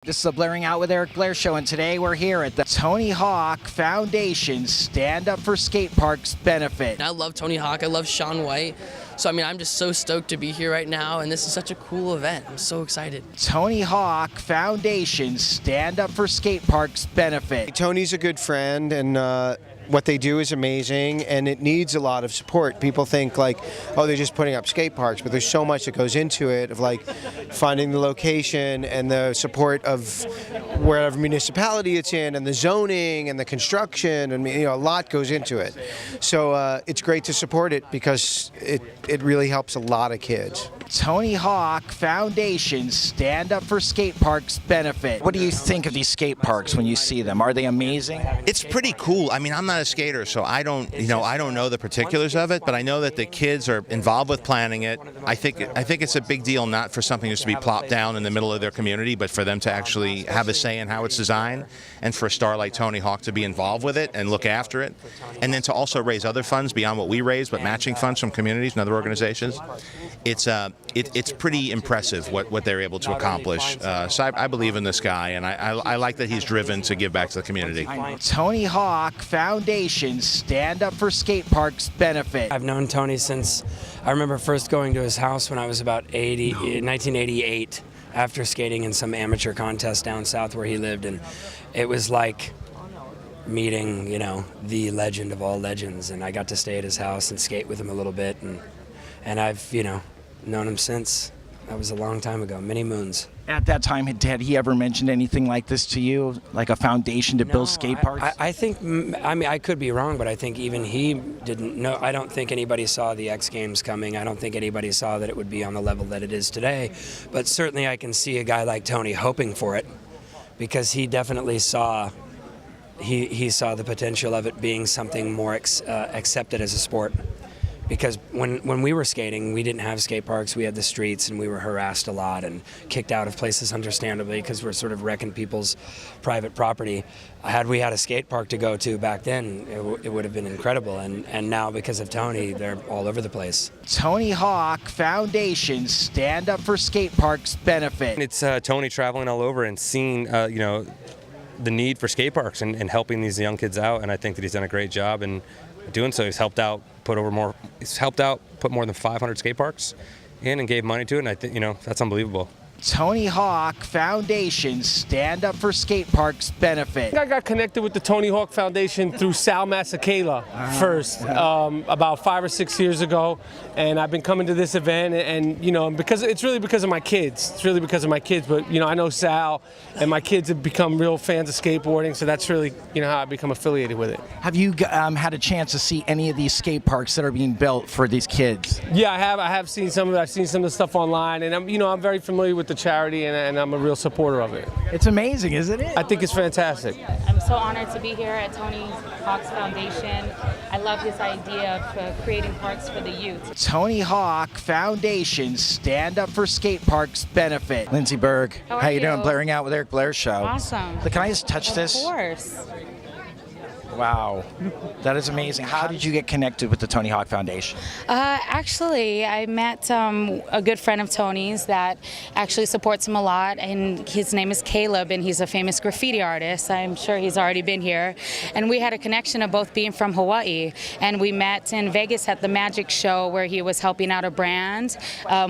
This is the Blairing Out with Eric Blair show, and today we're here at the Tony Hawk Foundation Stand Up for Skate Parks benefit. I love Tony Hawk. I love Shaun White. So, I'm just so stoked to be here right now, and this is such a cool event. I'm so excited. Tony Hawk Foundation Stand Up for Skate Parks benefit. Tony's a good friend, and what they do is amazing, and it needs a lot of support. People think like, oh, they're just putting up skate parks, but there's so much that goes into it, of like finding the location and the support of wherever municipality it's in, and the zoning and the construction, and a lot goes into it. So it's great to support it because it really helps a lot of kids. Tony Hawk Foundation Stand Up for Skate Parks benefit. What do you think of these skate parks when you see them? Are they amazing? It's pretty cool. I'm not a skater, so I don't know the particulars of it, but I know that the kids are involved with planning it. I think it's a big deal, not for something just to be plopped down in the middle of their community, but for them to actually have a say in how it's designed, and for a star like Tony Hawk to be involved with it and look after it, and then to also raise other funds beyond what we raise, but matching funds from communities and other organizations. It's pretty impressive what they're able to accomplish. So I believe in this guy, and I like that he's driven to give back to the community. Tony Hawk Foundation Stand Up for Skate Parks benefit. I've known Tony since I remember first going to his house when I was about 1988, after skating in some amateur contest down south where he lived, and it was like meeting, the legend of all legends, and I got to stay at his house and skate with him a little bit, and I've, known him since. That was a long time ago, many moons. At that time, had he ever mentioned anything like this to you, like a foundation to build skate parks? I think, I could be wrong, but I think even he didn't know. I don't think anybody saw the X Games coming. I don't think anybody saw that it would be on the level that it is today. But certainly I can see a guy like Tony hoping for it, because he definitely saw, he saw the potential of it being something more accepted as a sport. Because when we were skating, we didn't have skate parks. We had the streets, and we were harassed a lot and kicked out of places, understandably, because we're sort of wrecking people's private property. Had we had a skate park to go to back then, it would have been incredible. And now, because of Tony, they're all over the place. Tony Hawk Foundation Stand Up for Skate Parks benefit. It's Tony traveling all over and seeing, the need for skate parks and helping these young kids out. And I think that he's done a great job in doing so. He's helped out put more than 500 skate parks in and gave money to it, and I think that's unbelievable. Tony Hawk Foundation Stand Up for Skate Parks benefit. I got connected with the Tony Hawk Foundation through Sal Masakela first, about 5 or 6 years ago, and I've been coming to this event, and because it's really because of my kids. It's really because of my kids, but I know Sal, and my kids have become real fans of skateboarding, so that's really how I become affiliated with it. Have you had a chance to see any of these skate parks that are being built for these kids? Yeah, I have seen some of it. I've seen some of the stuff online, and I'm very familiar with the charity, and I'm a real supporter of it. It's amazing, isn't it? I think it's fantastic. I'm so honored to be here at Tony Hawk's Foundation. I love his idea of creating parks for the youth. Tony Hawk Foundation Stand Up for Skate Parks benefit. Lindsey, Berg, how you doing? Blairing Out with Eric Blair show. Awesome. Can I just touch this? Of course. Wow, that is amazing. How did you get connected with the Tony Hawk Foundation? Actually, I met a good friend of Tony's that actually supports him a lot, and his name is Caleb, and he's a famous graffiti artist. I'm sure he's already been here. And we had a connection of both being from Hawaii, and we met in Vegas at the Magic Show where he was helping out a brand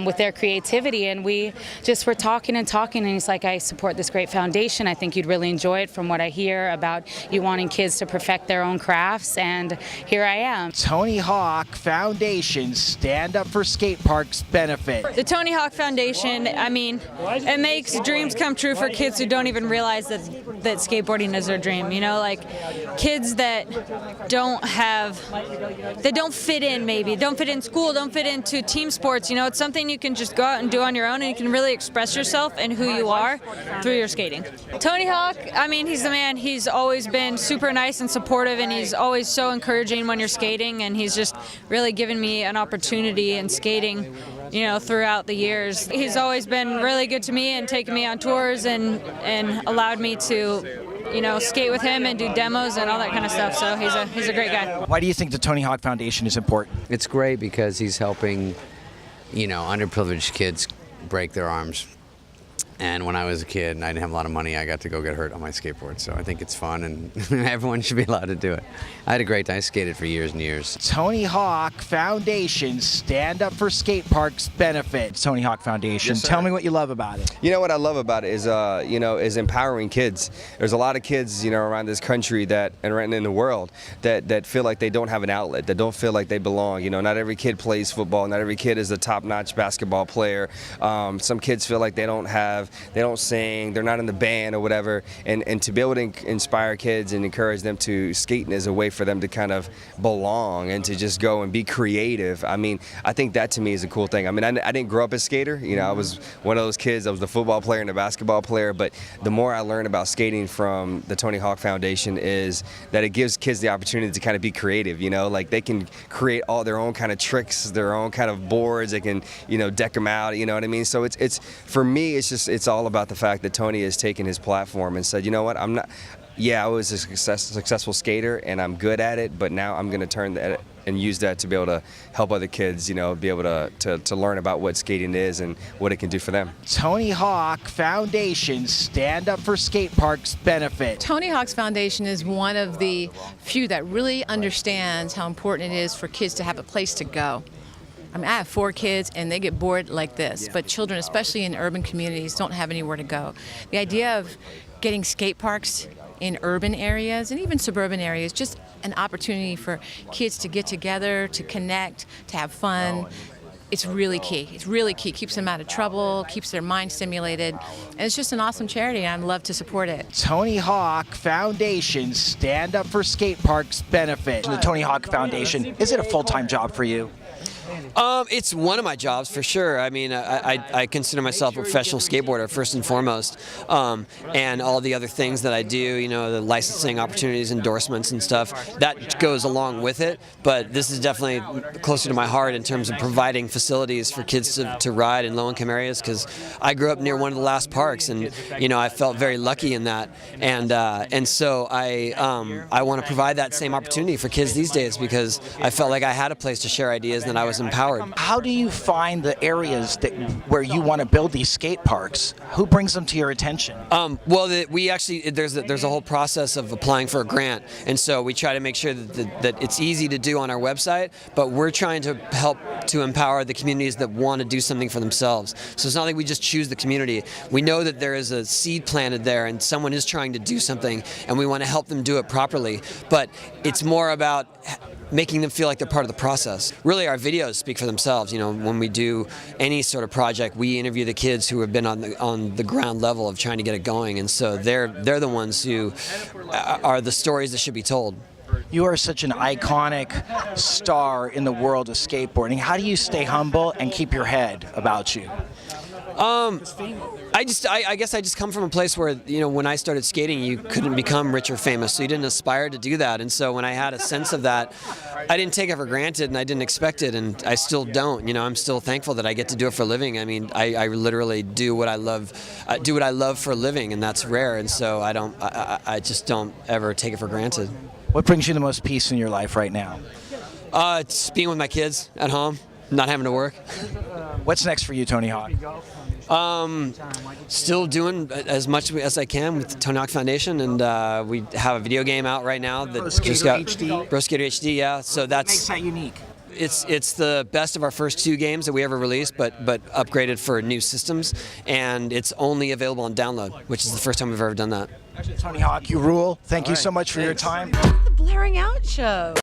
with their creativity, and we just were talking, and he's like, I support this great foundation. I think you'd really enjoy it from what I hear about you wanting kids to perfect their own crafts, and here I am. Tony Hawk Foundation Stand Up for Skate Parks benefit. The Tony Hawk Foundation, it makes dreams come true for kids who don't even realize that skateboarding is their dream. Like kids that don't fit in, maybe don't fit in school, don't fit into team sports. It's something you can just go out and do on your own, and you can really express yourself and who you are through your skating. Tony Hawk, he's the man. He's always been super nice and supportive, and he's always so encouraging when you're skating, and he's just really given me an opportunity in skating, throughout the years. He's always been really good to me and taken me on tours and allowed me to skate with him and do demos and all that kind of stuff. So he's a great guy. Why do you think the Tony Hawk Foundation is important? It's great because he's helping, underprivileged kids break their arms. And when I was a kid and I didn't have a lot of money, I got to go get hurt on my skateboard. So I think it's fun, and everyone should be allowed to do it. I had a great time. I skated for years and years. Tony Hawk Foundation, stand up for skate parks benefit. Tony Hawk Foundation, Yes, sir. tell me what you love about it. You know what I love about it is, is empowering kids. There's a lot of kids, around this country and around in the world that feel like they don't have an outlet, that don't feel like they belong. Not every kid plays football. Not every kid is a top-notch basketball player. Some kids feel like they don't sing, they're not in the band or whatever. And to be able to inspire kids and encourage them to skating is a way for them to kind of belong and to just go and be creative. I mean, I think that to me is a cool thing. I mean, I didn't grow up a skater. I was one of those kids. I was the football player and the basketball player. But the more I learned about skating from the Tony Hawk Foundation is that it gives kids the opportunity to kind of be creative. Like they can create all their own kind of tricks, their own kind of boards. They can, deck them out. You know what I mean? So it's for me, it's all about the fact that Tony has taken his platform and said, you know what, I was a successful skater and I'm good at it, but now I'm going to turn that and use that to be able to help other kids, be able to learn about what skating is and what it can do for them. Tony Hawk Foundation, stand up for skate parks benefit. Tony Hawk's Foundation is one of the few that really understands how important it is for kids to have a place to go. I mean, I have 4 kids and they get bored like this, but children, especially in urban communities, don't have anywhere to go. The idea of getting skate parks in urban areas and even suburban areas, just an opportunity for kids to get together, to connect, to have fun. It's really key. It's really key. Keeps them out of trouble, keeps their mind stimulated, and it's just an awesome charity, and I'd love to support it. Tony Hawk Foundation, stand up for skate parks benefit. The Tony Hawk Foundation, is it a full-time job for you? It's one of my jobs for sure. I mean, I consider myself a professional skateboarder first and foremost, and all the other things that I do, the licensing opportunities, endorsements and stuff, that goes along with it. But this is definitely closer to my heart in terms of providing facilities for kids to ride in low-income areas, because I grew up near one of the last parks, and I felt very lucky in that, and so I want to provide that same opportunity for kids these days, because I felt like I had a place to share ideas and that I was empowered. How do you find the areas where you want to build these skate parks? Who brings them to your attention? Well, we actually, there's a whole process of applying for a grant, and so we try to make sure that it's easy to do on our website, but we're trying to help to empower the communities that want to do something for themselves. So it's not like we just choose the community. We know that there is a seed planted there and someone is trying to do something, and we want to help them do it properly, but it's more about making them feel like they're part of the process. Really, our videos speak for themselves. When we do any sort of project, we interview the kids who have been on the ground level of trying to get it going, and so they're the ones who are the stories that should be told. You are such an iconic star in the world of skateboarding. How do you stay humble and keep your head about you? I guess I just come from a place where, when I started skating, you couldn't become rich or famous, so you didn't aspire to do that. And so when I had a sense of that, I didn't take it for granted and I didn't expect it, and I still don't. I'm still thankful that I get to do it for a living. I mean, I literally do what I love, for a living, and that's rare. And so I just don't ever take it for granted. What brings you the most peace in your life right now? It's being with my kids at home, not having to work. What's next for you, Tony Hawk? Still doing as much as I can with the Tony Hawk Foundation, and we have a video game out right now that just got Pro Skater HD. Yeah, so what makes that unique? It's the best of our first 2 games that we ever released, but upgraded for new systems, and it's only available on download, which is the first time we've ever done that. Tony Hawk, you rule. Thank you so much for your time. The BlairingOut Show.